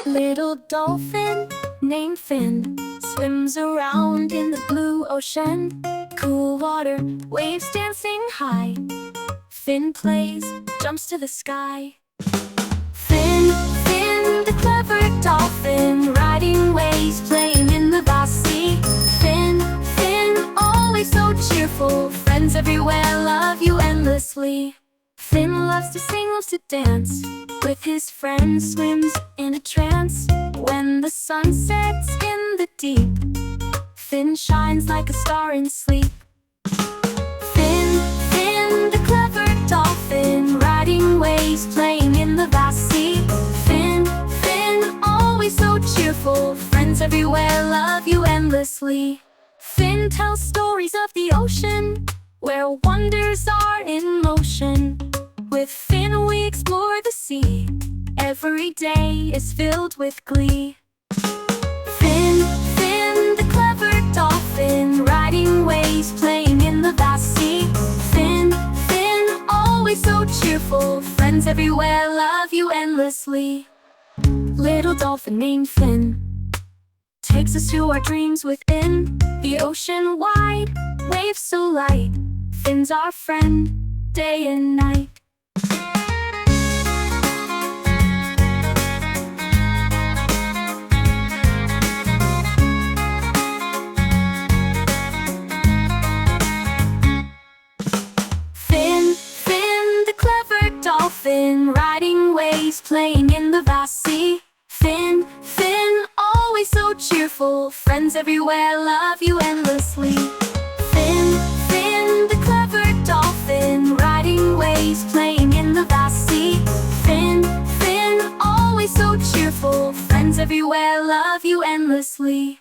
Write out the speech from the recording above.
Little dolphin named Fin swims around in the blue ocean. Cool water, waves dancing high. Fin plays, jumps to the sky. Fin, Fin, the clever dolphin, riding waves, playing in the vast sea. Fin, Fin, always so cheerful, friends everywhere love you endlessly. Fin loves to sing, loves to dance, with his friends swims in a trance. When the sun sets in the deep, Fin shines like a star in sleep. Fin, Fin, the clever dolphin, riding waves, playing in the vast sea. Fin, Fin, always so cheerful, friends everywhere love you endlessly. Fin tells stories of the ocean, where wonders are in motion. With Fin we explore the sea, every day is filled with glee. Fin, Fin, the clever dolphin, riding waves, playing in the vast sea. Fin, Fin, always so cheerful, friends everywhere love you endlessly. Little dolphin named Fin takes us to our dreams within the ocean wide, waves so light. Fin's our friend, day and night. Fin, Fin, the clever dolphin, riding waves, playing in the vast sea. Fin, Fin, always so cheerful, friends everywhere love you endlessly. Fin, Fin, the clever dolphin, riding waves, playing in the vast sea. Fin, Fin, always so cheerful, friends everywhere love you endlessly.